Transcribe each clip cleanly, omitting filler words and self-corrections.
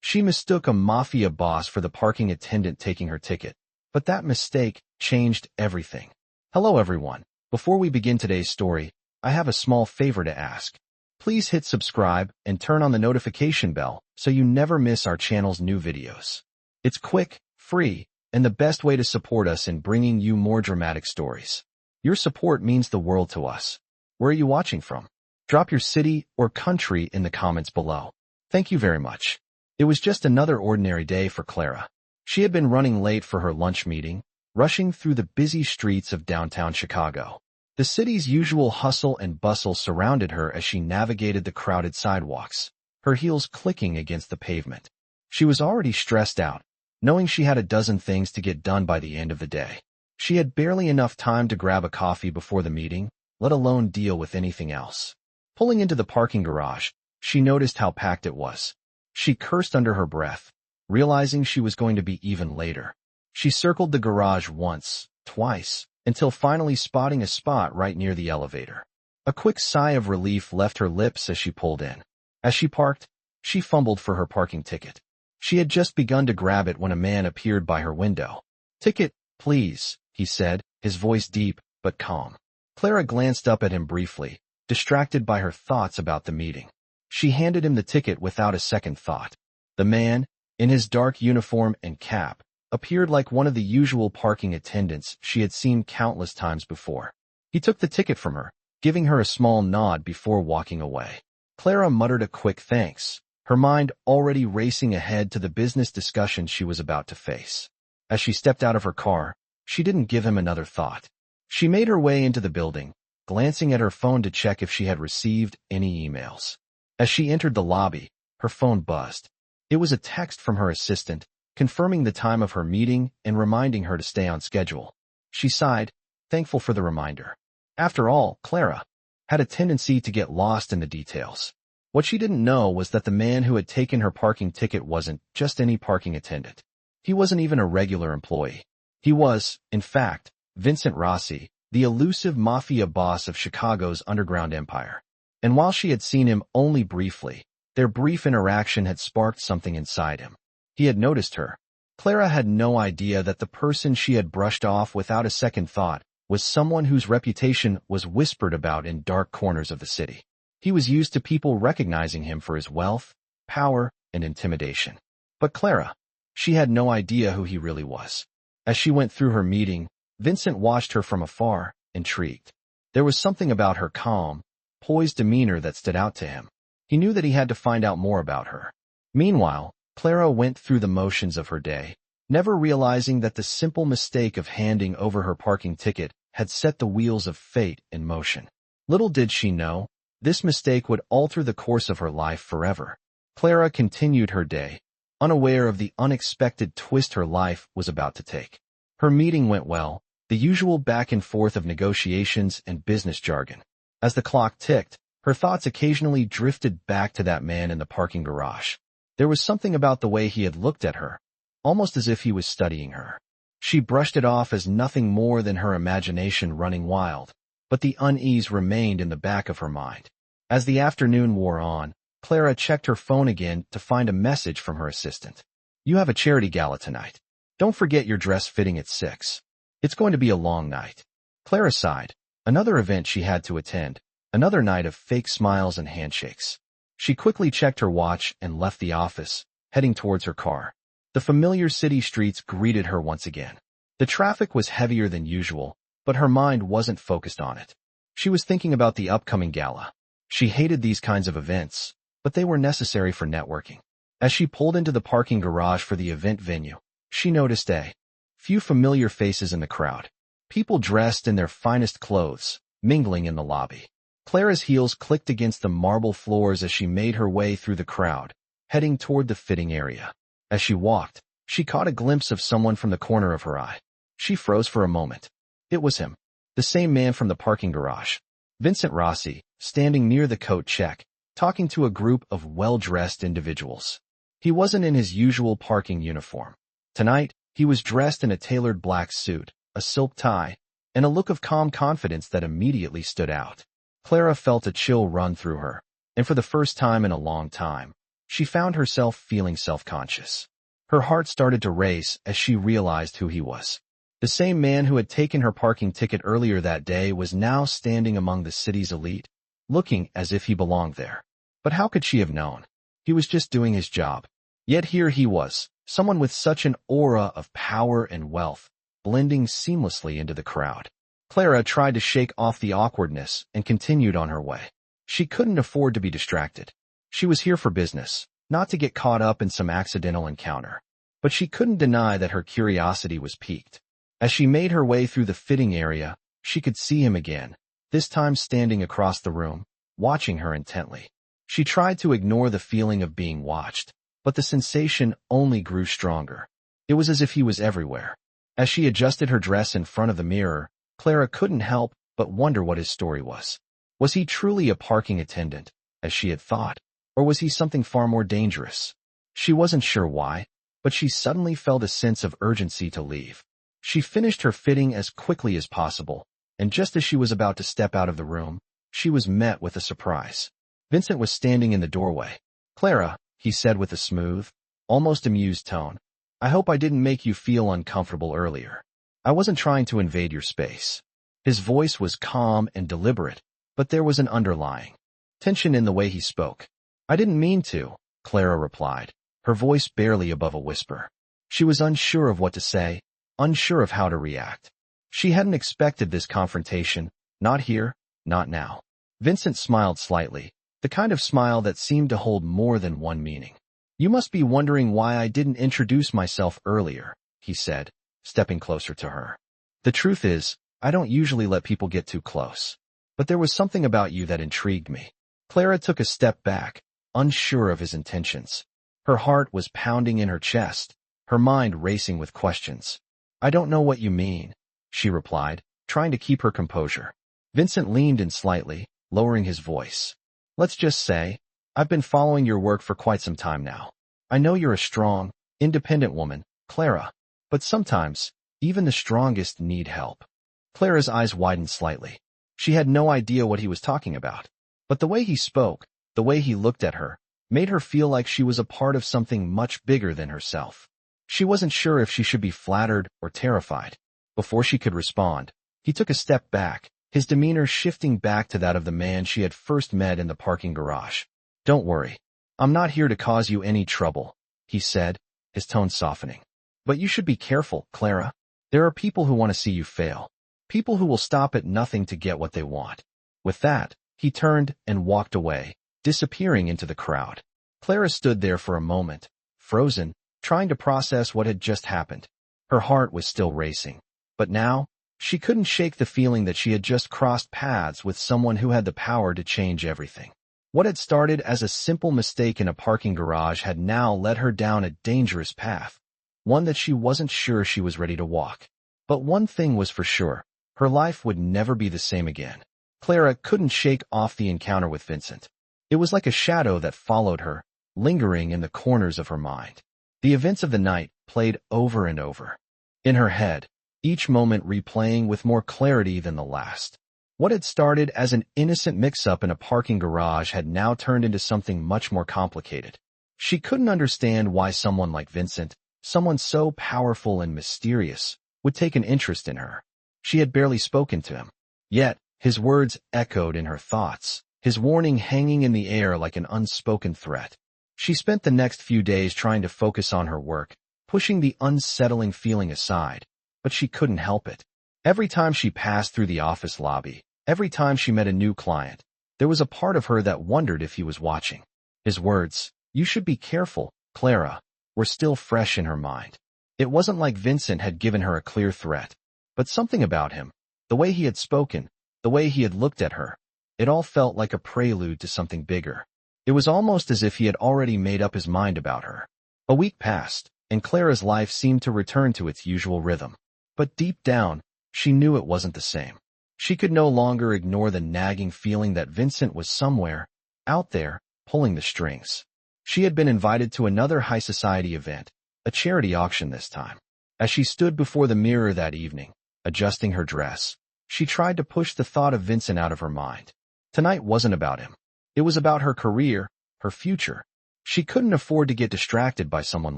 She mistook a Mafia boss for the parking attendant taking her ticket. But that mistake changed everything. Hello everyone. Before we begin today's story, I have a small favor to ask. Please hit subscribe and turn on the notification bell so you never miss our channel's new videos. It's quick, free, and the best way to support us in bringing you more dramatic stories. Your support means the world to us. Where are you watching from? Drop your city or country in the comments below. Thank you very much. It was just another ordinary day for Clara. She had been running late for her lunch meeting, rushing through the busy streets of downtown Chicago. The city's usual hustle and bustle surrounded her as she navigated the crowded sidewalks, her heels clicking against the pavement. She was already stressed out, knowing she had a dozen things to get done by the end of the day. She had barely enough time to grab a coffee before the meeting, let alone deal with anything else. Pulling into the parking garage, she noticed how packed it was. She cursed under her breath, realizing she was going to be even later. She circled the garage once, twice, until finally spotting a spot right near the elevator. A quick sigh of relief left her lips as she pulled in. As she parked, she fumbled for her parking ticket. She had just begun to grab it when a man appeared by her window. "Ticket, please," he said, his voice deep but calm. Clara glanced up at him briefly, distracted by her thoughts about the meeting. She handed him the ticket without a second thought. The man, in his dark uniform and cap, appeared like one of the usual parking attendants she had seen countless times before. He took the ticket from her, giving her a small nod before walking away. Clara muttered a quick thanks, her mind already racing ahead to the business discussion she was about to face. As she stepped out of her car, she didn't give him another thought. She made her way into the building, glancing at her phone to check if she had received any emails. As she entered the lobby, her phone buzzed. It was a text from her assistant, confirming the time of her meeting and reminding her to stay on schedule. She sighed, thankful for the reminder. After all, Clara had a tendency to get lost in the details. What she didn't know was that the man who had taken her parking ticket wasn't just any parking attendant. He wasn't even a regular employee. He was, in fact, Vincent Rossi, the elusive Mafia boss of Chicago's underground empire. And while she had seen him only briefly, their brief interaction had sparked something inside him. He had noticed her. Clara had no idea that the person she had brushed off without a second thought was someone whose reputation was whispered about in dark corners of the city. He was used to people recognizing him for his wealth, power, and intimidation. But Clara, she had no idea who he really was. As she went through her meeting, Vincent watched her from afar, intrigued. There was something about her calm, poised demeanor that stood out to him. He knew that he had to find out more about her. Meanwhile, Clara went through the motions of her day, never realizing that the simple mistake of handing over her parking ticket had set the wheels of fate in motion. Little did she know, this mistake would alter the course of her life forever. Clara continued her day, unaware of the unexpected twist her life was about to take. Her meeting went well, the usual back and forth of negotiations and business jargon. As the clock ticked, her thoughts occasionally drifted back to that man in the parking garage. There was something about the way he had looked at her, almost as if he was studying her. She brushed it off as nothing more than her imagination running wild, but the unease remained in the back of her mind. As the afternoon wore on, Clara checked her phone again to find a message from her assistant. "You have a charity gala tonight. Don't forget your dress fitting at 6. It's going to be a long night." Clara sighed. Another event she had to attend, another night of fake smiles and handshakes. She quickly checked her watch and left the office, heading towards her car. The familiar city streets greeted her once again. The traffic was heavier than usual, but her mind wasn't focused on it. She was thinking about the upcoming gala. She hated these kinds of events, but they were necessary for networking. As she pulled into the parking garage for the event venue, she noticed a few familiar faces in the crowd. People dressed in their finest clothes, mingling in the lobby. Clara's heels clicked against the marble floors as she made her way through the crowd, heading toward the fitting area. As she walked, she caught a glimpse of someone from the corner of her eye. She froze for a moment. It was him, the same man from the parking garage. Vincent Rossi, standing near the coat check, talking to a group of well-dressed individuals. He wasn't in his usual parking uniform. Tonight, he was dressed in a tailored black suit, a silk tie, and a look of calm confidence that immediately stood out. Clara felt a chill run through her, and for the first time in a long time, she found herself feeling self-conscious. Her heart started to race as she realized who he was. The same man who had taken her parking ticket earlier that day was now standing among the city's elite, looking as if he belonged there. But how could she have known? He was just doing his job. Yet here he was, someone with such an aura of power and wealth, blending seamlessly into the crowd. Clara tried to shake off the awkwardness and continued on her way. She couldn't afford to be distracted. She was here for business, not to get caught up in some accidental encounter. But she couldn't deny that her curiosity was piqued. As she made her way through the fitting area, she could see him again, this time standing across the room, watching her intently. She tried to ignore the feeling of being watched, but the sensation only grew stronger. It was as if he was everywhere. As she adjusted her dress in front of the mirror, Clara couldn't help but wonder what his story was. Was he truly a parking attendant, as she had thought, or was he something far more dangerous? She wasn't sure why, but she suddenly felt a sense of urgency to leave. She finished her fitting as quickly as possible, and just as she was about to step out of the room, she was met with a surprise. Vincent was standing in the doorway. "Clara," he said with a smooth, almost amused tone, "I hope I didn't make you feel uncomfortable earlier. I wasn't trying to invade your space." His voice was calm and deliberate, but there was an underlying tension in the way he spoke. "I didn't mean to," Clara replied, her voice barely above a whisper. She was unsure of what to say, unsure of how to react. She hadn't expected this confrontation, not here, not now. Vincent smiled slightly, the kind of smile that seemed to hold more than one meaning. "You must be wondering why I didn't introduce myself earlier," he said, stepping closer to her. "The truth is, I don't usually let people get too close. But there was something about you that intrigued me." Clara took a step back, unsure of his intentions. Her heart was pounding in her chest, her mind racing with questions. "I don't know what you mean," she replied, trying to keep her composure. Vincent leaned in slightly, lowering his voice. "Let's just say, I've been following your work for quite some time now. I know you're a strong, independent woman, Clara, but sometimes, even the strongest need help." Clara's eyes widened slightly. She had no idea what he was talking about. But the way he spoke, the way he looked at her, made her feel like she was a part of something much bigger than herself. She wasn't sure if she should be flattered or terrified. Before she could respond, he took a step back, his demeanor shifting back to that of the man she had first met in the parking garage. "Don't worry. I'm not here to cause you any trouble," he said, his tone softening. "But you should be careful, Clara. There are people who want to see you fail. People who will stop at nothing to get what they want." With that, he turned and walked away, disappearing into the crowd. Clara stood there for a moment, frozen, trying to process what had just happened. Her heart was still racing. But now, she couldn't shake the feeling that she had just crossed paths with someone who had the power to change everything. What had started as a simple mistake in a parking garage had now led her down a dangerous path, one that she wasn't sure she was ready to walk. But one thing was for sure, her life would never be the same again. Clara couldn't shake off the encounter with Vincent. It was like a shadow that followed her, lingering in the corners of her mind. The events of the night played over and over in her head, each moment replaying with more clarity than the last. What had started as an innocent mix-up in a parking garage had now turned into something much more complicated. She couldn't understand why someone like Vincent, someone so powerful and mysterious, would take an interest in her. She had barely spoken to him. Yet, his words echoed in her thoughts, his warning hanging in the air like an unspoken threat. She spent the next few days trying to focus on her work, pushing the unsettling feeling aside, but she couldn't help it. Every time she passed through the office lobby, every time she met a new client, there was a part of her that wondered if he was watching. His words, "You should be careful, Clara," were still fresh in her mind. It wasn't like Vincent had given her a clear threat, but something about him, the way he had spoken, the way he had looked at her, it all felt like a prelude to something bigger. It was almost as if he had already made up his mind about her. A week passed, and Clara's life seemed to return to its usual rhythm. But deep down, she knew it wasn't the same. She could no longer ignore the nagging feeling that Vincent was somewhere, out there, pulling the strings. She had been invited to another high society event, a charity auction this time. As she stood before the mirror that evening, adjusting her dress, she tried to push the thought of Vincent out of her mind. Tonight wasn't about him. It was about her career, her future. She couldn't afford to get distracted by someone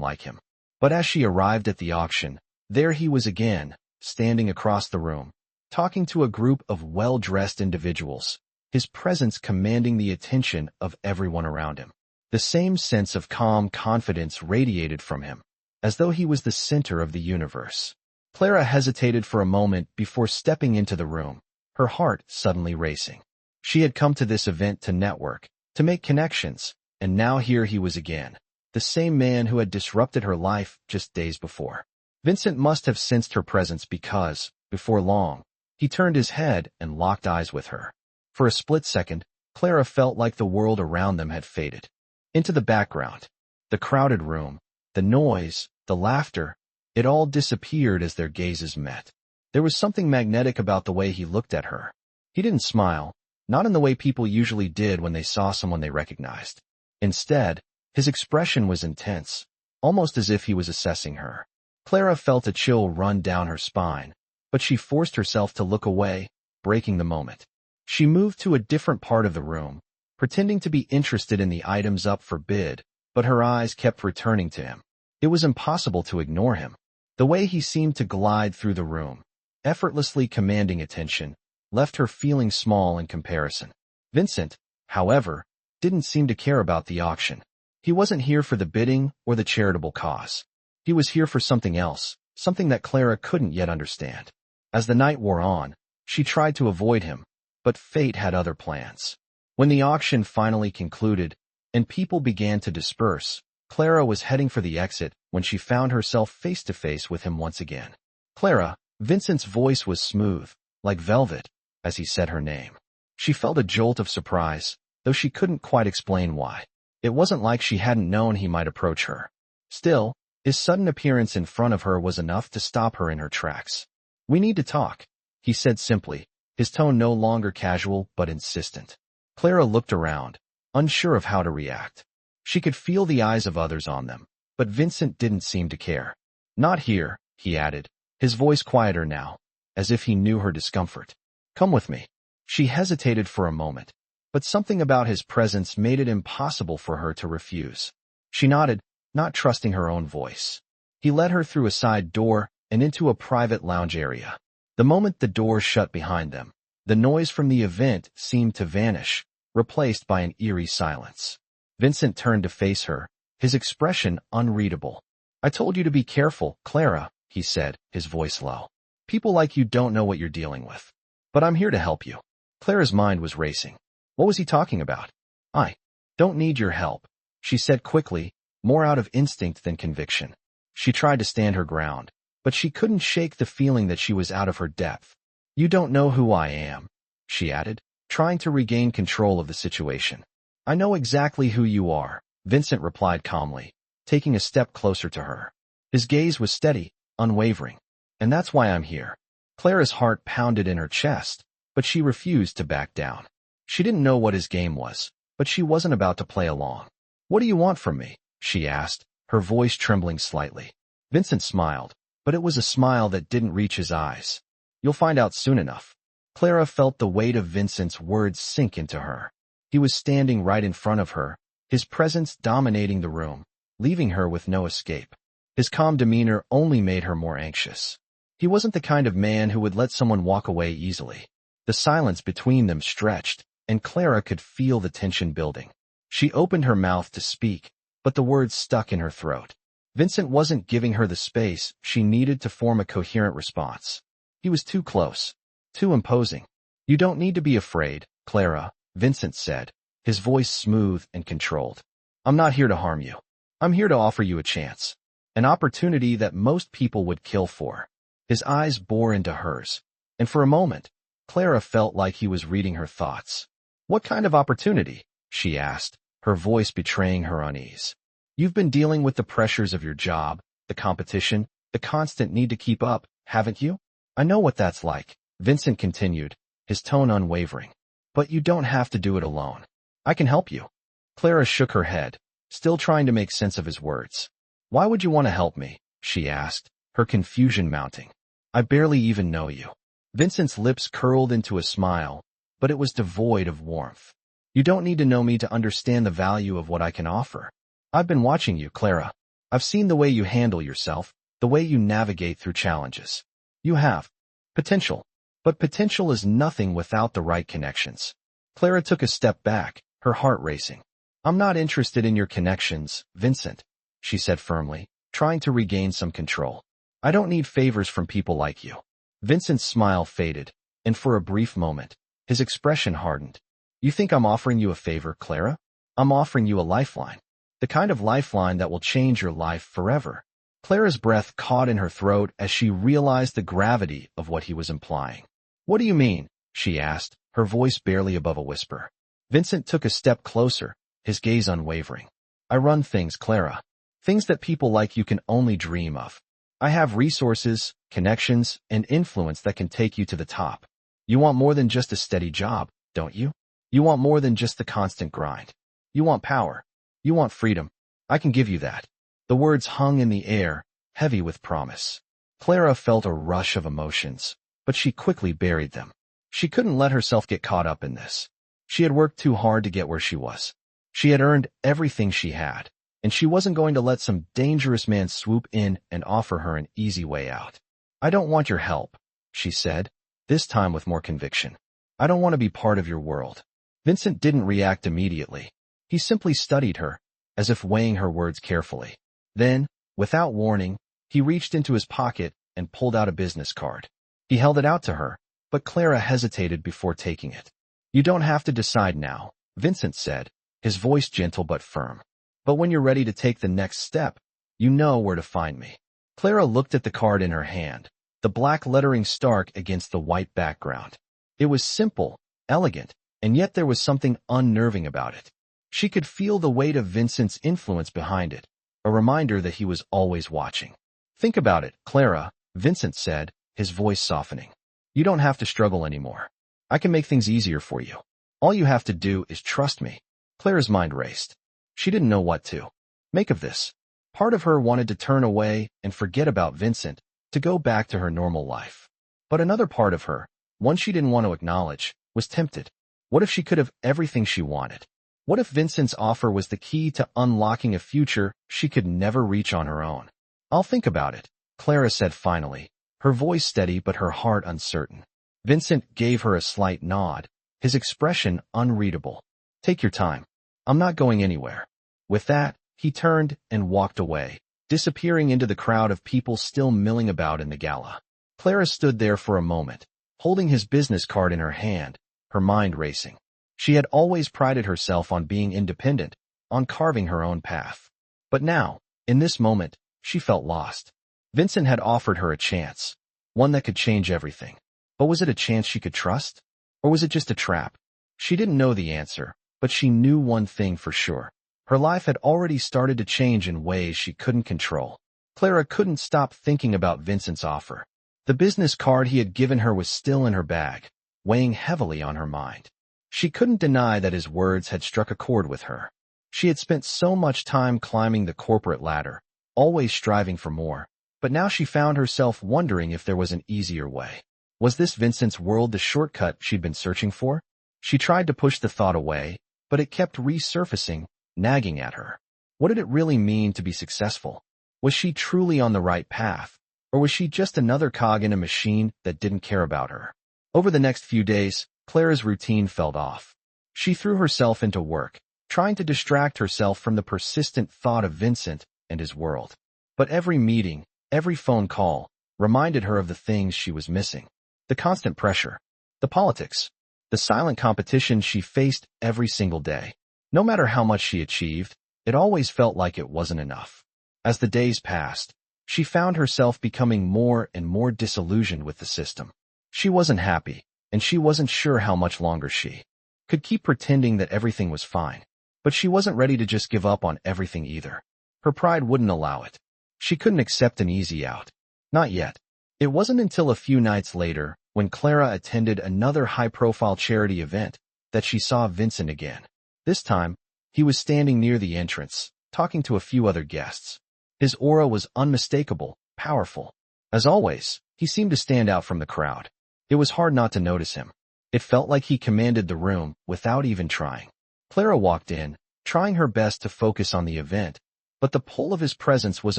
like him. But as she arrived at the auction, there he was again, standing across the room, talking to a group of well-dressed individuals, his presence commanding the attention of everyone around him. The same sense of calm confidence radiated from him, as though he was the center of the universe. Clara hesitated for a moment before stepping into the room, her heart suddenly racing. She had come to this event to network, to make connections, and now here he was again, the same man who had disrupted her life just days before. Vincent must have sensed her presence because, before long, he turned his head and locked eyes with her. For a split second, Clara felt like the world around them had faded into the background. The crowded room, the noise, the laughter, it all disappeared as their gazes met. There was something magnetic about the way he looked at her. He didn't smile, not in the way people usually did when they saw someone they recognized. Instead, his expression was intense, almost as if he was assessing her. Clara felt a chill run down her spine, but she forced herself to look away, breaking the moment. She moved to a different part of the room, pretending to be interested in the items up for bid, but her eyes kept returning to him. It was impossible to ignore him. The way he seemed to glide through the room, effortlessly commanding attention, left her feeling small in comparison. Vincent, however, didn't seem to care about the auction. He wasn't here for the bidding or the charitable cause. He was here for something else, something that Clara couldn't yet understand. As the night wore on, she tried to avoid him, but fate had other plans. When the auction finally concluded, and people began to disperse, Clara was heading for the exit when she found herself face to face with him once again. Clara, Vincent's voice was smooth, like velvet, as he said her name. She felt a jolt of surprise, though she couldn't quite explain why. It wasn't like she hadn't known he might approach her. Still, his sudden appearance in front of her was enough to stop her in her tracks. "We need to talk," he said simply, his tone no longer casual but insistent. Clara looked around, unsure of how to react. She could feel the eyes of others on them, but Vincent didn't seem to care. "Not here," he added, his voice quieter now, as if he knew her discomfort. "Come with me." She hesitated for a moment, but something about his presence made it impossible for her to refuse. She nodded, not trusting her own voice. He led her through a side door and into a private lounge area. The moment the door shut behind them, the noise from the event seemed to vanish, replaced by an eerie silence. Vincent turned to face her, his expression unreadable. "I told you to be careful, Clara," he said, his voice low. "People like you don't know what you're dealing with. But I'm here to help you." Clara's mind was racing. What was he talking about? "I don't need your help," she said quickly, more out of instinct than conviction. She tried to stand her ground, but she couldn't shake the feeling that she was out of her depth. "You don't know who I am," she added, trying to regain control of the situation. "I know exactly who you are," Vincent replied calmly, taking a step closer to her. His gaze was steady, unwavering. "And that's why I'm here." Clara's heart pounded in her chest, but she refused to back down. She didn't know what his game was, but she wasn't about to play along. "What do you want from me?" she asked, her voice trembling slightly. Vincent smiled, but it was a smile that didn't reach his eyes. "You'll find out soon enough." Clara felt the weight of Vincent's words sink into her. He was standing right in front of her, his presence dominating the room, leaving her with no escape. His calm demeanor only made her more anxious. He wasn't the kind of man who would let someone walk away easily. The silence between them stretched, and Clara could feel the tension building. She opened her mouth to speak, but the words stuck in her throat. Vincent wasn't giving her the space she needed to form a coherent response. He was too close, too imposing. "You don't need to be afraid, Clara," Vincent said, his voice smooth and controlled. "I'm not here to harm you. I'm here to offer you a chance. An opportunity that most people would kill for." His eyes bore into hers, and for a moment, Clara felt like he was reading her thoughts. "What kind of opportunity?" she asked, her voice betraying her unease. "You've been dealing with the pressures of your job, the competition, the constant need to keep up, haven't you?" "I know what that's like," Vincent continued, his tone unwavering. "But you don't have to do it alone. I can help you." Clara shook her head, still trying to make sense of his words. "Why would you want to help me?" she asked, her confusion mounting. "I barely even know you." Vincent's lips curled into a smile, but it was devoid of warmth. "You don't need to know me to understand the value of what I can offer. I've been watching you, Clara. I've seen the way you handle yourself, the way you navigate through challenges. You have potential, but potential is nothing without the right connections. Clara took a step back, her heart racing. I'm not interested in your connections, Vincent, she said firmly, trying to regain some control. I don't need favors from people like you. Vincent's smile faded, and for a brief moment, his expression hardened. You think I'm offering you a favor, Clara? I'm offering you a lifeline. The kind of lifeline that will change your life forever. Clara's breath caught in her throat as she realized the gravity of what he was implying. What do you mean? She asked, her voice barely above a whisper. Vincent took a step closer, his gaze unwavering. I run things, Clara. Things that people like you can only dream of. I have resources, connections, and influence that can take you to the top. You want more than just a steady job, don't you? You want more than just the constant grind. You want power. You want freedom. I can give you that. The words hung in the air, heavy with promise. Clara felt a rush of emotions, but she quickly buried them. She couldn't let herself get caught up in this. She had worked too hard to get where she was. She had earned everything she had, and she wasn't going to let some dangerous man swoop in and offer her an easy way out. I don't want your help, she said, this time with more conviction. I don't want to be part of your world. Vincent didn't react immediately. He simply studied her, as if weighing her words carefully. Then, without warning, he reached into his pocket and pulled out a business card. He held it out to her, but Clara hesitated before taking it. You don't have to decide now, Vincent said, his voice gentle but firm. But when you're ready to take the next step, you know where to find me. Clara looked at the card in her hand, the black lettering stark against the white background. It was simple, elegant, and yet there was something unnerving about it. She could feel the weight of Vincent's influence behind it, a reminder that he was always watching. Think about it, Clara, Vincent said, his voice softening. You don't have to struggle anymore. I can make things easier for you. All you have to do is trust me. Clara's mind raced. She didn't know what to make of this. Part of her wanted to turn away and forget about Vincent, to go back to her normal life. But another part of her, one she didn't want to acknowledge, was tempted. What if she could have everything she wanted? What if Vincent's offer was the key to unlocking a future she could never reach on her own? I'll think about it, Clara said finally, her voice steady but her heart uncertain. Vincent gave her a slight nod, his expression unreadable. Take your time. I'm not going anywhere. With that, he turned and walked away, disappearing into the crowd of people still milling about in the gala. Clara stood there for a moment, holding his business card in her hand, her mind racing. She had always prided herself on being independent, on carving her own path. But now, in this moment, she felt lost. Vincent had offered her a chance, one that could change everything. But was it a chance she could trust? Or was it just a trap? She didn't know the answer, but she knew one thing for sure. Her life had already started to change in ways she couldn't control. Clara couldn't stop thinking about Vincent's offer. The business card he had given her was still in her bag, weighing heavily on her mind. She couldn't deny that his words had struck a chord with her. She had spent so much time climbing the corporate ladder, always striving for more, but now she found herself wondering if there was an easier way. Was this Vincent's world the shortcut she'd been searching for? She tried to push the thought away, but it kept resurfacing, nagging at her. What did it really mean to be successful? Was she truly on the right path, or was she just another cog in a machine that didn't care about her? Over the next few days, Clara's routine fell off. She threw herself into work, trying to distract herself from the persistent thought of Vincent and his world. But every meeting, every phone call, reminded her of the things she was missing. The constant pressure, the politics, the silent competition she faced every single day. No matter how much she achieved, it always felt like it wasn't enough. As the days passed, she found herself becoming more and more disillusioned with the system. She wasn't happy, and she wasn't sure how much longer she could keep pretending that everything was fine. But she wasn't ready to just give up on everything either. Her pride wouldn't allow it. She couldn't accept an easy out. Not yet. It wasn't until a few nights later, when Clara attended another high-profile charity event, that she saw Vincent again. This time, he was standing near the entrance, talking to a few other guests. His aura was unmistakable, powerful. As always, he seemed to stand out from the crowd. It was hard not to notice him. It felt like he commanded the room without even trying. Clara walked in, trying her best to focus on the event, but the pull of his presence was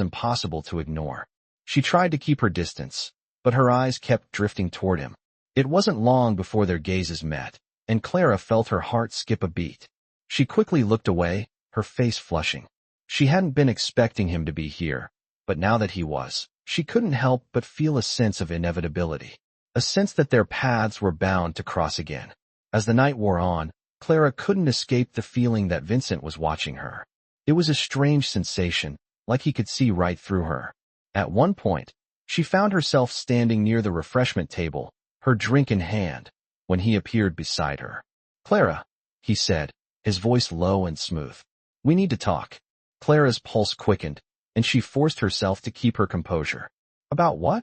impossible to ignore. She tried to keep her distance, but her eyes kept drifting toward him. It wasn't long before their gazes met, and Clara felt her heart skip a beat. She quickly looked away, her face flushing. She hadn't been expecting him to be here, but now that he was, she couldn't help but feel a sense of inevitability, a sense that their paths were bound to cross again. As the night wore on, Clara couldn't escape the feeling that Vincent was watching her. It was a strange sensation, like he could see right through her. At one point, she found herself standing near the refreshment table, her drink in hand, when he appeared beside her. "Clara," he said, his voice low and smooth. "We need to talk." Clara's pulse quickened, and she forced herself to keep her composure. "About what?"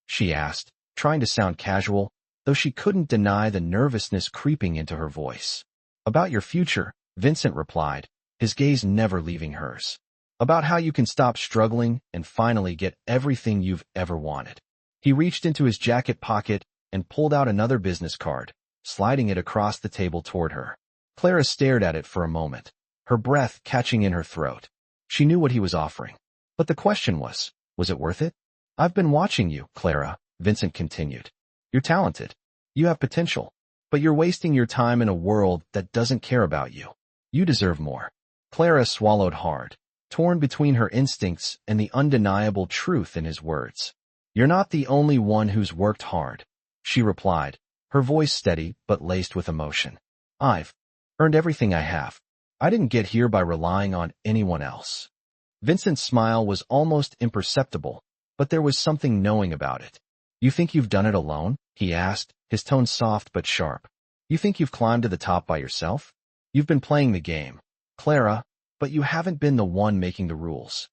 she asked, trying to sound casual, though she couldn't deny the nervousness creeping into her voice. "About your future," Vincent replied, his gaze never leaving hers. "About how you can stop struggling and finally get everything you've ever wanted." He reached into his jacket pocket and pulled out another business card, sliding it across the table toward her. Clara stared at it for a moment, her breath catching in her throat. She knew what he was offering. But the question was it worth it? "I've been watching you, Clara," Vincent continued. "You're talented. You have potential. But you're wasting your time in a world that doesn't care about you. You deserve more." Clara swallowed hard, torn between her instincts and the undeniable truth in his words. "You're not the only one who's worked hard," she replied, her voice steady but laced with emotion. "I've earned everything I have. I didn't get here by relying on anyone else." Vincent's smile was almost imperceptible, but there was something knowing about it. "You think you've done it alone?" he asked, his tone soft but sharp. "You think you've climbed to the top by yourself? You've been playing the game, Clara, but you haven't been the one making the rules."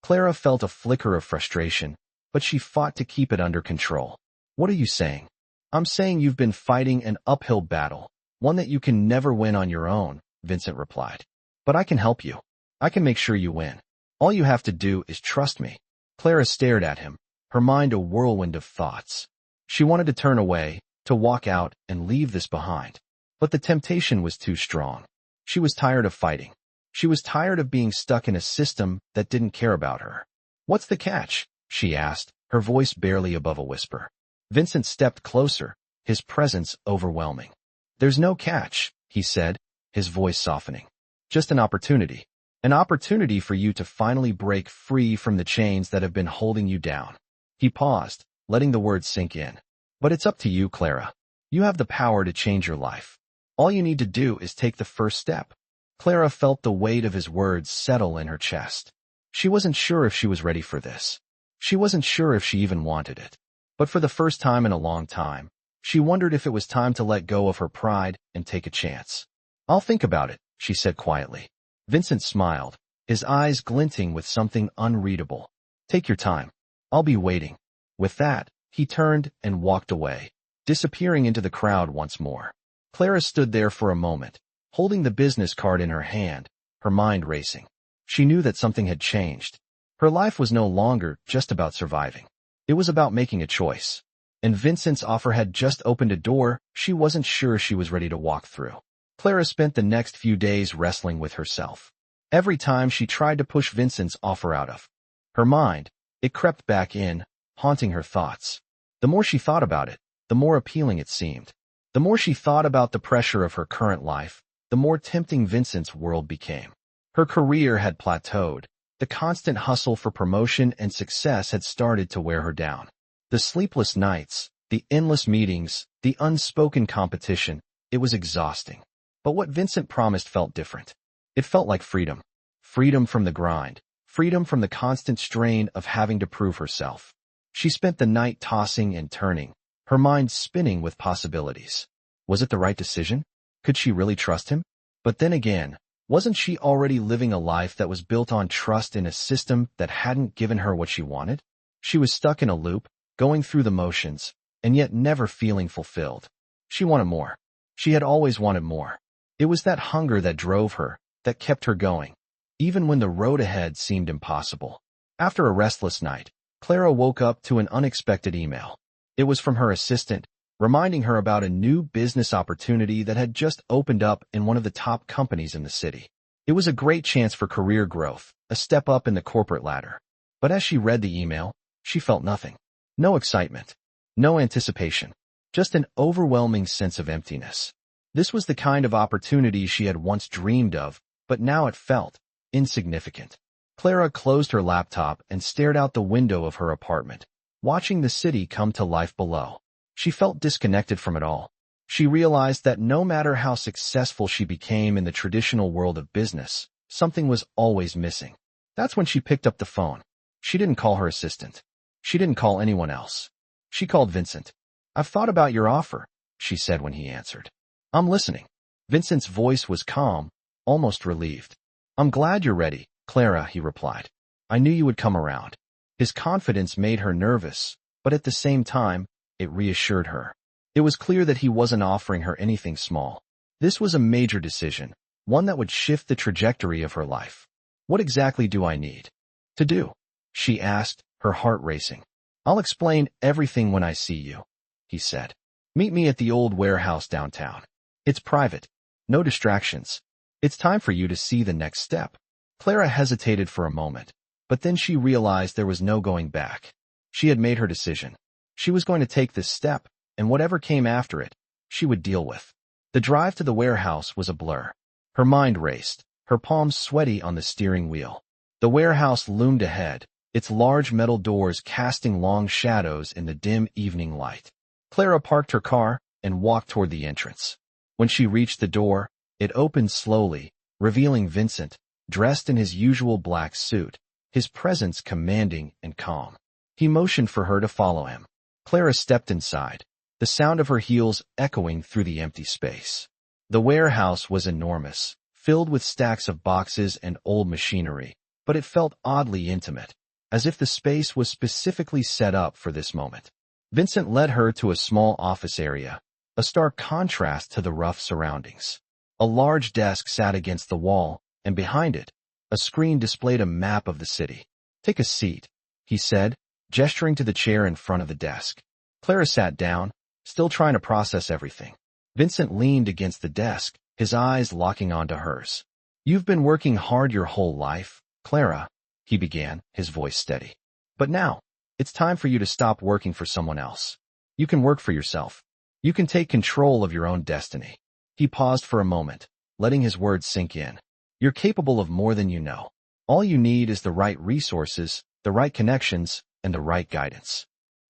Clara felt a flicker of frustration, but she fought to keep it under control. "What are you saying?" "I'm saying you've been fighting an uphill battle, one that you can never win on your own," Vincent replied. "But I can help you. I can make sure you win. All you have to do is trust me." Clara stared at him, her mind a whirlwind of thoughts. She wanted to turn away, to walk out and leave this behind. But the temptation was too strong. She was tired of fighting. She was tired of being stuck in a system that didn't care about her. "What's the catch?" she asked, her voice barely above a whisper. Vincent stepped closer, his presence overwhelming. "There's no catch," he said, his voice softening. "Just an opportunity. An opportunity for you to finally break free from the chains that have been holding you down." He paused, letting the words sink in. "But it's up to you, Clara. You have the power to change your life. All you need to do is take the first step." Clara felt the weight of his words settle in her chest. She wasn't sure if she was ready for this. She wasn't sure if she even wanted it. But for the first time in a long time, she wondered if it was time to let go of her pride and take a chance. "I'll think about it," she said quietly. Vincent smiled, his eyes glinting with something unreadable. "Take your time. I'll be waiting." With that, he turned and walked away, disappearing into the crowd once more. Clara stood there for a moment, holding the business card in her hand, her mind racing. She knew that something had changed. Her life was no longer just about surviving. It was about making a choice. And Vincent's offer had just opened a door she wasn't sure she was ready to walk through. Clara spent the next few days wrestling with herself. Every time she tried to push Vincent's offer out of her mind, it crept back in, haunting her thoughts. The more she thought about it, the more appealing it seemed. The more she thought about the pressure of her current life, the more tempting Vincent's world became. Her career had plateaued. The constant hustle for promotion and success had started to wear her down. The sleepless nights, the endless meetings, the unspoken competition, it was exhausting. But what Vincent promised felt different. It felt like freedom. Freedom from the grind. Freedom from the constant strain of having to prove herself. She spent the night tossing and turning, her mind spinning with possibilities. Was it the right decision? Could she really trust him? But then again, wasn't she already living a life that was built on trust in a system that hadn't given her what she wanted? She was stuck in a loop, going through the motions, and yet never feeling fulfilled. She wanted more. She had always wanted more. It was that hunger that drove her, that kept her going, even when the road ahead seemed impossible. After a restless night, Clara woke up to an unexpected email. It was from her assistant, reminding her about a new business opportunity that had just opened up in one of the top companies in the city. It was a great chance for career growth, a step up in the corporate ladder. But as she read the email, she felt nothing. No excitement. No anticipation. Just an overwhelming sense of emptiness. This was the kind of opportunity she had once dreamed of, but now it felt insignificant. Clara closed her laptop and stared out the window of her apartment, watching the city come to life below. She felt disconnected from it all. She realized that no matter how successful she became in the traditional world of business, something was always missing. That's when she picked up the phone. She didn't call her assistant. She didn't call anyone else. She called Vincent. "I've thought about your offer," she said when he answered. "I'm listening." Vincent's voice was calm, almost relieved. "I'm glad you're ready, Clara," he replied. "I knew you would come around." His confidence made her nervous, but at the same time, it reassured her. It was clear that he wasn't offering her anything small. This was a major decision, one that would shift the trajectory of her life. "What exactly do I need to do?" she asked, her heart racing. "I'll explain everything when I see you," he said. "Meet me at the old warehouse downtown. It's private. No distractions. It's time for you to see the next step." Clara hesitated for a moment, but then she realized there was no going back. She had made her decision. She was going to take this step, and whatever came after it, she would deal with. The drive to the warehouse was a blur. Her mind raced, her palms sweaty on the steering wheel. The warehouse loomed ahead, its large metal doors casting long shadows in the dim evening light. Clara parked her car and walked toward the entrance. When she reached the door, it opened slowly, revealing Vincent, dressed in his usual black suit, his presence commanding and calm. He motioned for her to follow him. Clara stepped inside, the sound of her heels echoing through the empty space. The warehouse was enormous, filled with stacks of boxes and old machinery, but it felt oddly intimate, as if the space was specifically set up for this moment. Vincent led her to a small office area, a stark contrast to the rough surroundings. A large desk sat against the wall, and behind it, a screen displayed a map of the city. "Take a seat," he said, gesturing to the chair in front of the desk. Clara sat down, still trying to process everything. Vincent leaned against the desk, his eyes locking onto hers. "You've been working hard your whole life, Clara," he began, his voice steady. "But now, it's time for you to stop working for someone else. You can work for yourself. You can take control of your own destiny." He paused for a moment, letting his words sink in. "You're capable of more than you know. All you need is the right resources, the right connections, and the right guidance."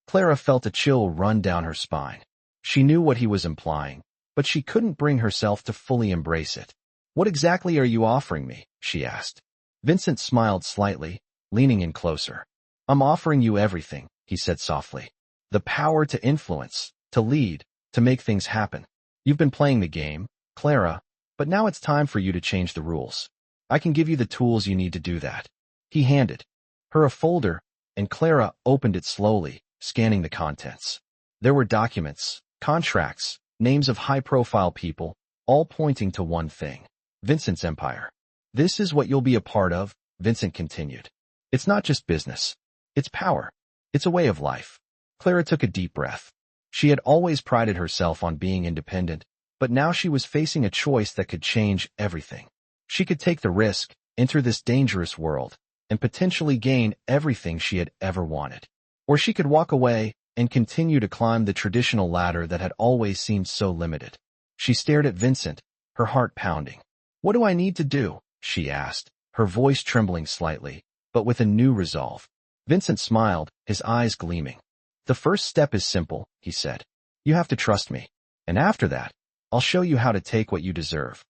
Clara felt a chill run down her spine. She knew what he was implying, but she couldn't bring herself to fully embrace it. "What exactly are you offering me?" she asked. Vincent smiled slightly, leaning in closer. "I'm offering you everything," he said softly. "The power to influence, to lead, to make things happen. You've been playing the game, Clara, but now it's time for you to change the rules. I can give you the tools you need to do that." He handed her a folder, and Clara opened it slowly, scanning the contents. There were documents, contracts, names of high-profile people, all pointing to one thing: Vincent's empire. "This is what you'll be a part of," Vincent continued. "It's not just business. It's power. It's a way of life." Clara took a deep breath. She had always prided herself on being independent, but now she was facing a choice that could change everything. She could take the risk, enter this dangerous world, and potentially gain everything she had ever wanted. Or she could walk away and continue to climb the traditional ladder that had always seemed so limited. She stared at Vincent, her heart pounding. "What do I need to do?" she asked, her voice trembling slightly, but with a new resolve. Vincent smiled, his eyes gleaming. "The first step is simple," he said. "You have to trust me. And after that, I'll show you how to take what you deserve."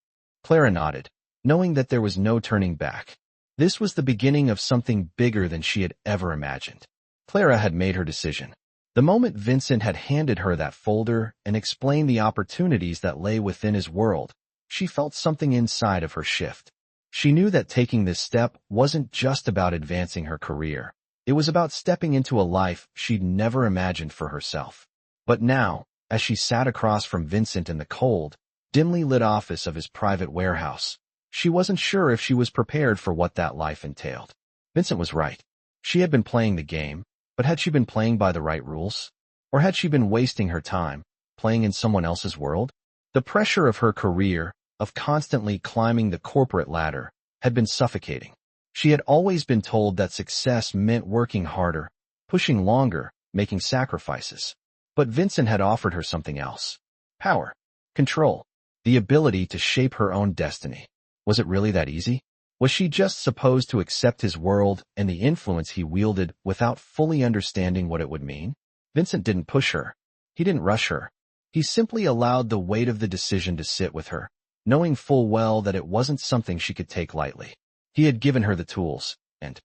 Clara nodded, knowing that there was no turning back. This was the beginning of something bigger than she had ever imagined. Clara had made her decision. The moment Vincent had handed her that folder and explained the opportunities that lay within his world, she felt something inside of her shift. She knew that taking this step wasn't just about advancing her career. It was about stepping into a life she'd never imagined for herself. But now, as she sat across from Vincent in the cold, dimly lit office of his private warehouse, she wasn't sure if she was prepared for what that life entailed. Vincent was right. She had been playing the game, but had she been playing by the right rules? Or had she been wasting her time, playing in someone else's world? The pressure of her career, of constantly climbing the corporate ladder, had been suffocating. She had always been told that success meant working harder, pushing longer, making sacrifices. But Vincent had offered her something else. Power. Control. The ability to shape her own destiny. Was it really that easy? Was she just supposed to accept his world and the influence he wielded without fully understanding what it would mean? Vincent didn't push her. He didn't rush her. He simply allowed the weight of the decision to sit with her, knowing full well that it wasn't something she could take lightly. He had given her the tools, and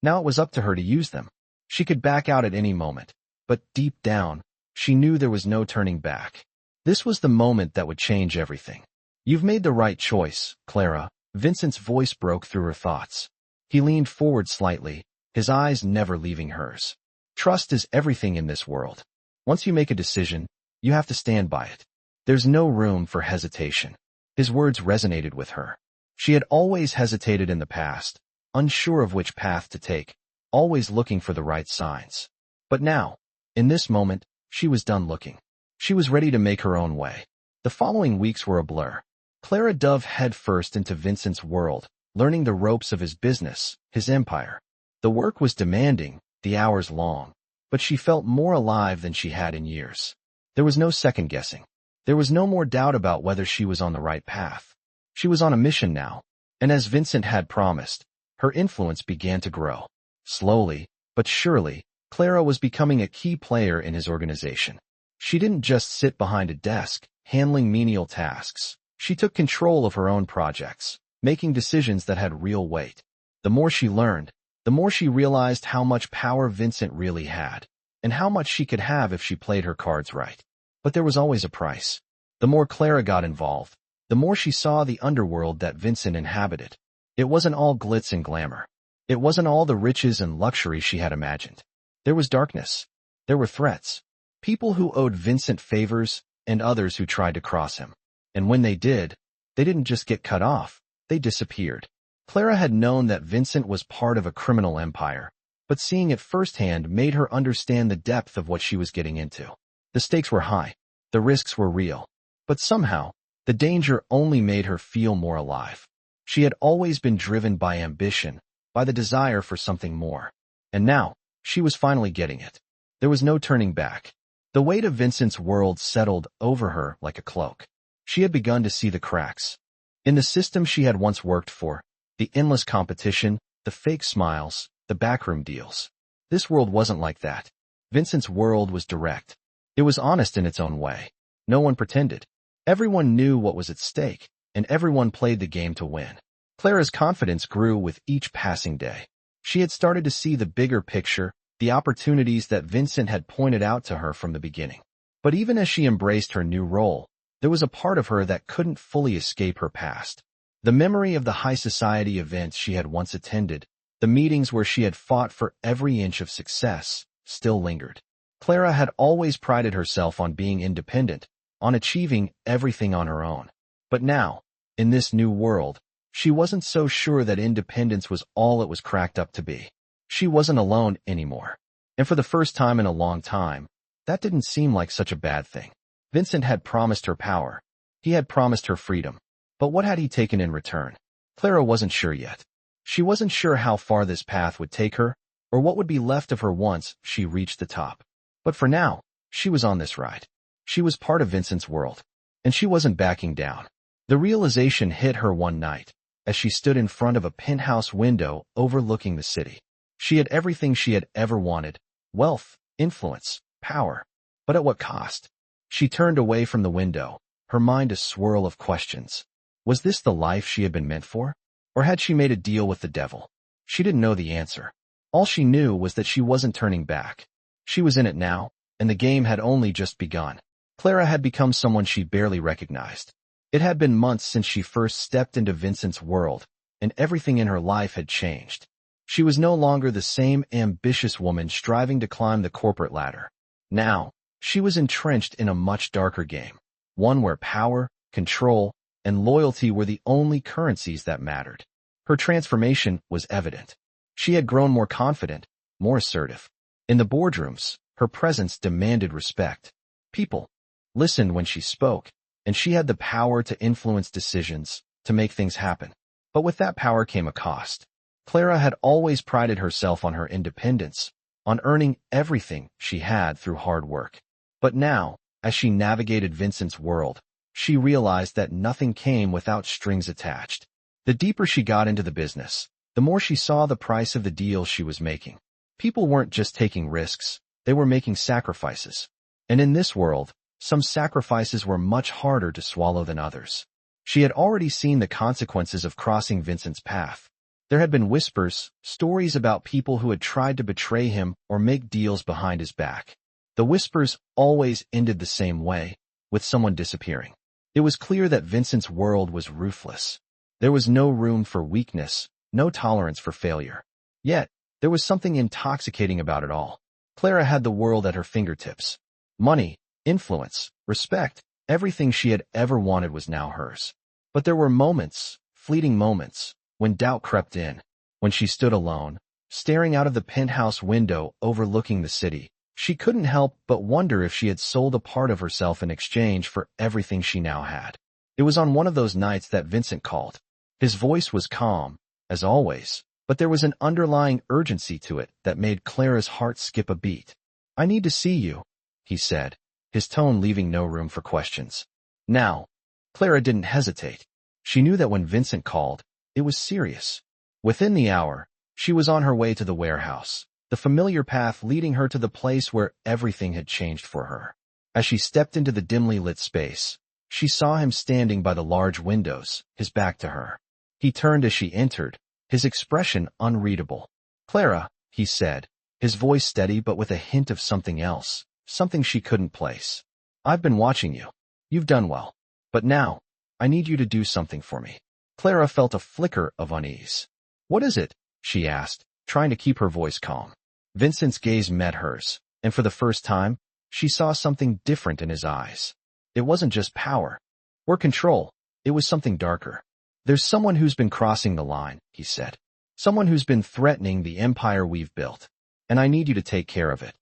now it was up to her to use them. She could back out at any moment, but deep down, she knew there was no turning back. This was the moment that would change everything. You've made the right choice, Clara. Vincent's voice broke through her thoughts. He leaned forward slightly, his eyes never leaving hers. Trust is everything in this world. Once you make a decision, you have to stand by it. There's no room for hesitation. His words resonated with her. She had always hesitated in the past, unsure of which path to take, always looking for the right signs. But now, in this moment, she was done looking. She was ready to make her own way. The following weeks were a blur. Clara dove headfirst into Vincent's world, learning the ropes of his business, his empire. The work was demanding, the hours long, but she felt more alive than she had in years. There was no second guessing. There was no more doubt about whether she was on the right path. She was on a mission now, and as Vincent had promised, her influence began to grow. Slowly, but surely, Clara was becoming a key player in his organization. She didn't just sit behind a desk, handling menial tasks. She took control of her own projects, making decisions that had real weight. The more she learned, the more she realized how much power Vincent really had, and how much she could have if she played her cards right. But there was always a price. The more Clara got involved, the more she saw the underworld that Vincent inhabited. It wasn't all glitz and glamour. It wasn't all the riches and luxury she had imagined. There was darkness. There were threats. People who owed Vincent favors and others who tried to cross him. And when they didn't just get cut off, they disappeared. Clara had known that Vincent was part of a criminal empire, but seeing it firsthand made her understand the depth of what she was getting into. The stakes were high. The risks were real. But somehow, the danger only made her feel more alive. She had always been driven by ambition, by the desire for something more. And now, she was finally getting it. There was no turning back. The weight of Vincent's world settled over her like a cloak. She had begun to see the cracks. In the system she had once worked for, the endless competition, the fake smiles, the backroom deals. This world wasn't like that. Vincent's world was direct. It was honest in its own way. No one pretended. Everyone knew what was at stake, and everyone played the game to win. Clara's confidence grew with each passing day. She had started to see the bigger picture, the opportunities that Vincent had pointed out to her from the beginning. But even as she embraced her new role, there was a part of her that couldn't fully escape her past. The memory of the high society events she had once attended, the meetings where she had fought for every inch of success, still lingered. Clara had always prided herself on being independent, on achieving everything on her own. But now, in this new world, she wasn't so sure that independence was all it was cracked up to be. She wasn't alone anymore. And for the first time in a long time, that didn't seem like such a bad thing. Vincent had promised her power. He had promised her freedom. But what had he taken in return? Clara wasn't sure yet. She wasn't sure how far this path would take her, or what would be left of her once she reached the top. But for now, she was on this ride. She was part of Vincent's world, and she wasn't backing down. The realization hit her one night, as she stood in front of a penthouse window overlooking the city. She had everything she had ever wanted: wealth, influence, power. But at what cost? She turned away from the window, her mind a swirl of questions. Was this the life she had been meant for? Or had she made a deal with the devil? She didn't know the answer. All she knew was that she wasn't turning back. She was in it now, and the game had only just begun. Clara had become someone she barely recognized. It had been months since she first stepped into Vincent's world, and everything in her life had changed. She was no longer the same ambitious woman striving to climb the corporate ladder. Now, she was entrenched in a much darker game, one where power, control, and loyalty were the only currencies that mattered. Her transformation was evident. She had grown more confident, more assertive. In the boardrooms, her presence demanded respect. People listened when she spoke, and she had the power to influence decisions, to make things happen. But with that power came a cost. Clara had always prided herself on her independence, on earning everything she had through hard work. But now, as she navigated Vincent's world, she realized that nothing came without strings attached. The deeper she got into the business, the more she saw the price of the deals she was making. People weren't just taking risks, they were making sacrifices. And in this world, some sacrifices were much harder to swallow than others. She had already seen the consequences of crossing Vincent's path. There had been whispers, stories about people who had tried to betray him or make deals behind his back. The whispers always ended the same way, with someone disappearing. It was clear that Vincent's world was ruthless. There was no room for weakness, no tolerance for failure. Yet, there was something intoxicating about it all. Clara had the world at her fingertips. Money, influence, respect, everything she had ever wanted was now hers. But there were moments, fleeting moments, when doubt crept in. When she stood alone, staring out of the penthouse window overlooking the city, she couldn't help but wonder if she had sold a part of herself in exchange for everything she now had. It was on one of those nights that Vincent called. His voice was calm, as always, but there was an underlying urgency to it that made Clara's heart skip a beat. "I need to see you," he said, his tone leaving no room for questions. Now, Clara didn't hesitate. She knew that when Vincent called, it was serious. Within the hour, she was on her way to the warehouse, the familiar path leading her to the place where everything had changed for her. As she stepped into the dimly lit space, she saw him standing by the large windows, his back to her. He turned as she entered, his expression unreadable. "Clara," he said, his voice steady but with a hint of something else, something she couldn't place. "I've been watching you. You've done well. But now, I need you to do something for me." Clara felt a flicker of unease. "What is it?" she asked, trying to keep her voice calm. Vincent's gaze met hers, and for the first time, she saw something different in his eyes. It wasn't just power or control, it was something darker. "There's someone who's been crossing the line," he said. "Someone who's been threatening the empire we've built, and I need you to take care of it."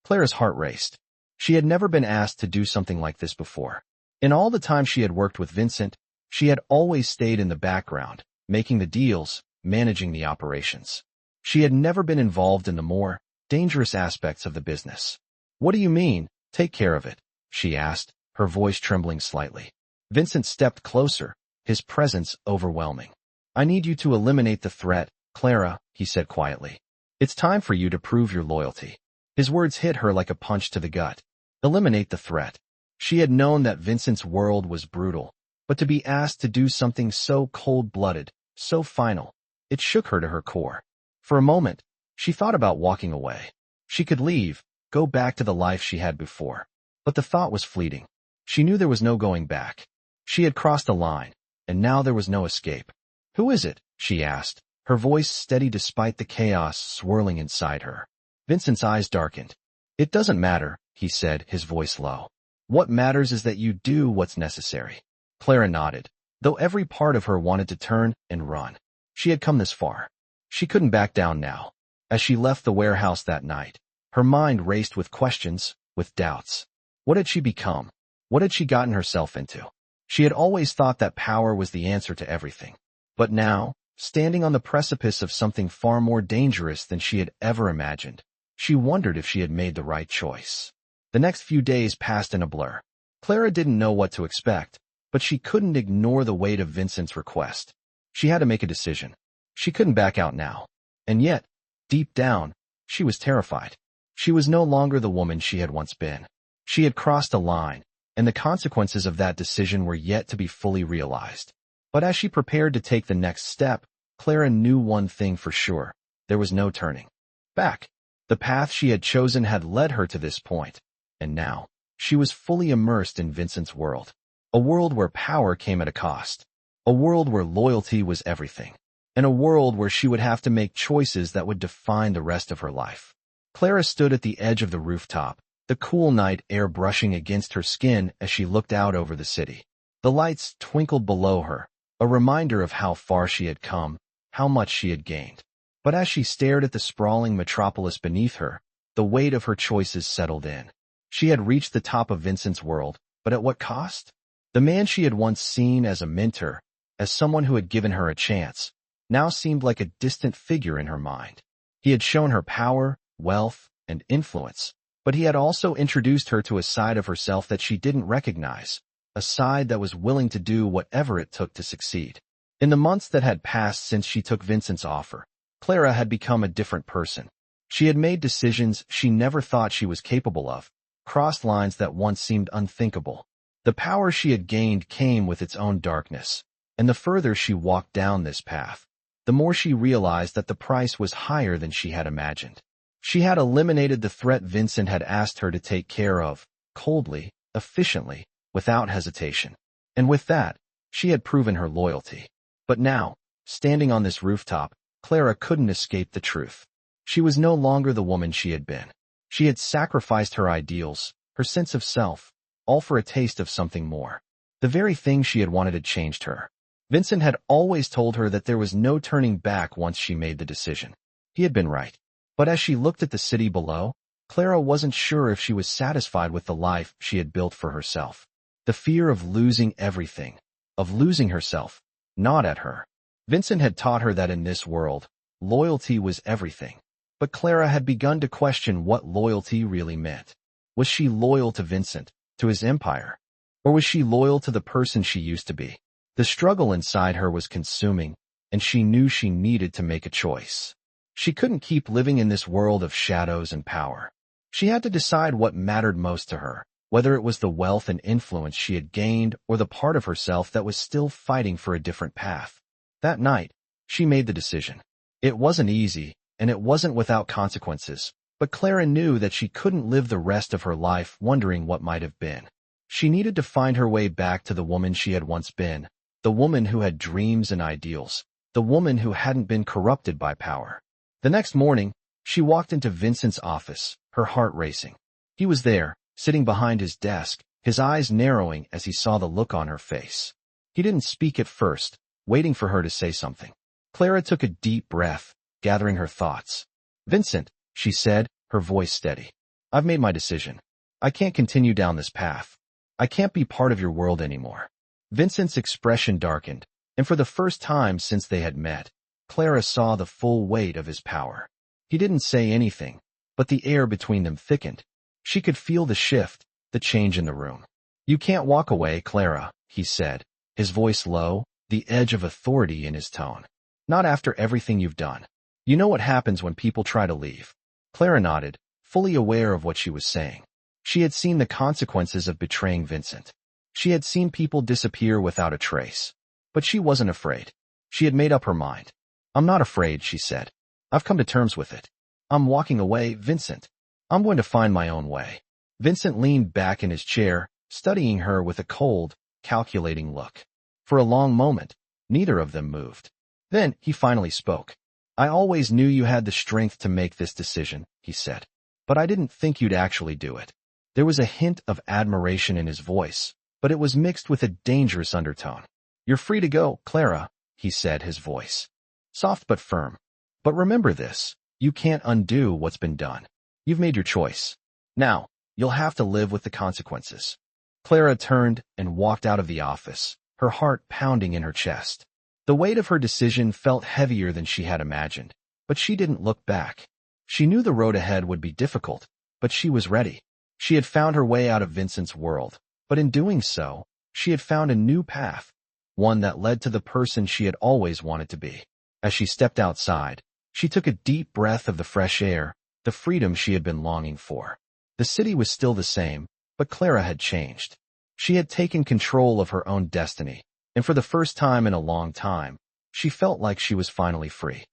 Clara's heart raced. She had never been asked to do something like this before. In all the time she had worked with Vincent, she had always stayed in the background, making the deals, managing the operations. She had never been involved in the more dangerous aspects of the business. "What do you mean, take care of it?" she asked, her voice trembling slightly. Vincent stepped closer, his presence overwhelming. "I need you to eliminate the threat, Clara," he said quietly. "It's time for you to prove your loyalty." His words hit her like a punch to the gut. Eliminate the threat. She had known that Vincent's world was brutal, but to be asked to do something so cold-blooded, so final, it shook her to her core. For a moment, she thought about walking away. She could leave, go back to the life she had before. But the thought was fleeting. She knew there was no going back. She had crossed a line, and now there was no escape. "Who is it?" she asked, her voice steady despite the chaos swirling inside her. Vincent's eyes darkened. "It doesn't matter," he said, his voice low. "What matters is that you do what's necessary." Clara nodded, though every part of her wanted to turn and run. She had come this far. She couldn't back down now. As she left the warehouse that night, her mind raced with questions, with doubts. What had she become? What had she gotten herself into? She had always thought that power was the answer to everything. But now, standing on the precipice of something far more dangerous than she had ever imagined, she wondered if she had made the right choice. The next few days passed in a blur. Clara didn't know what to expect, but she couldn't ignore the weight of Vincent's request. She had to make a decision. She couldn't back out now. And yet, deep down, she was terrified. She was no longer the woman she had once been. She had crossed a line, and the consequences of that decision were yet to be fully realized. But as she prepared to take the next step, Clara knew one thing for sure. There was no turning back. The path she had chosen had led her to this point, and now, she was fully immersed in Vincent's world. A world where power came at a cost. A world where loyalty was everything. And a world where she would have to make choices that would define the rest of her life. Clara stood at the edge of the rooftop, the cool night air brushing against her skin as she looked out over the city. The lights twinkled below her, a reminder of how far she had come, how much she had gained. But as she stared at the sprawling metropolis beneath her, the weight of her choices settled in. She had reached the top of Vincent's world, but at what cost? The man she had once seen as a mentor, as someone who had given her a chance, now seemed like a distant figure in her mind. He had shown her power, wealth, and influence, but he had also introduced her to a side of herself that she didn't recognize, a side that was willing to do whatever it took to succeed. In the months that had passed since she took Vincent's offer, Clara had become a different person. She had made decisions she never thought she was capable of, crossed lines that once seemed unthinkable. The power she had gained came with its own darkness, and the further she walked down this path, the more she realized that the price was higher than she had imagined. She had eliminated the threat Vincent had asked her to take care of, coldly, efficiently, without hesitation. And with that, she had proven her loyalty. But now, standing on this rooftop, Clara couldn't escape the truth. She was no longer the woman she had been. She had sacrificed her ideals, her sense of self, all for a taste of something more. The very thing she had wanted had changed her. Vincent had always told her that there was no turning back once she made the decision. He had been right. But as she looked at the city below, Clara wasn't sure if she was satisfied with the life she had built for herself. The fear of losing everything, of losing herself, gnawed at her. Vincent had taught her that in this world, loyalty was everything. But Clara had begun to question what loyalty really meant. Was she loyal to Vincent, to his empire? Or was she loyal to the person she used to be? The struggle inside her was consuming, and she knew she needed to make a choice. She couldn't keep living in this world of shadows and power. She had to decide what mattered most to her, whether it was the wealth and influence she had gained or the part of herself that was still fighting for a different path. That night, she made the decision. It wasn't easy, and it wasn't without consequences, but Clara knew that she couldn't live the rest of her life wondering what might have been. She needed to find her way back to the woman she had once been, the woman who had dreams and ideals, the woman who hadn't been corrupted by power. The next morning, she walked into Vincent's office, her heart racing. He was there, sitting behind his desk, his eyes narrowing as he saw the look on her face. He didn't speak at first, waiting for her to say something. Clara took a deep breath, gathering her thoughts. "Vincent," she said, her voice steady. "I've made my decision. I can't continue down this path. I can't be part of your world anymore." Vincent's expression darkened, and for the first time since they had met, Clara saw the full weight of his power. He didn't say anything, but the air between them thickened. She could feel the shift, the change in the room. "You can't walk away, Clara," he said, his voice low, the edge of authority in his tone. "Not after everything you've done. You know what happens when people try to leave." Clara nodded, fully aware of what she was saying. She had seen the consequences of betraying Vincent. She had seen people disappear without a trace. But she wasn't afraid. She had made up her mind. "I'm not afraid," she said. "I've come to terms with it. I'm walking away, Vincent. I'm going to find my own way." Vincent leaned back in his chair, studying her with a cold, calculating look. For a long moment, neither of them moved. Then he finally spoke. "I always knew you had the strength to make this decision," he said. "But I didn't think you'd actually do it." There was a hint of admiration in his voice, but it was mixed with a dangerous undertone. "You're free to go, Clara," he said, his voice soft but firm. "But remember this, you can't undo what's been done. You've made your choice. Now, you'll have to live with the consequences." Clara turned and walked out of the office, her heart pounding in her chest. The weight of her decision felt heavier than she had imagined, but she didn't look back. She knew the road ahead would be difficult, but she was ready. She had found her way out of Vincent's world, but in doing so, she had found a new path, one that led to the person she had always wanted to be. As she stepped outside, she took a deep breath of the fresh air, the freedom she had been longing for. The city was still the same, but Clara had changed. She had taken control of her own destiny, and for the first time in a long time, she felt like she was finally free.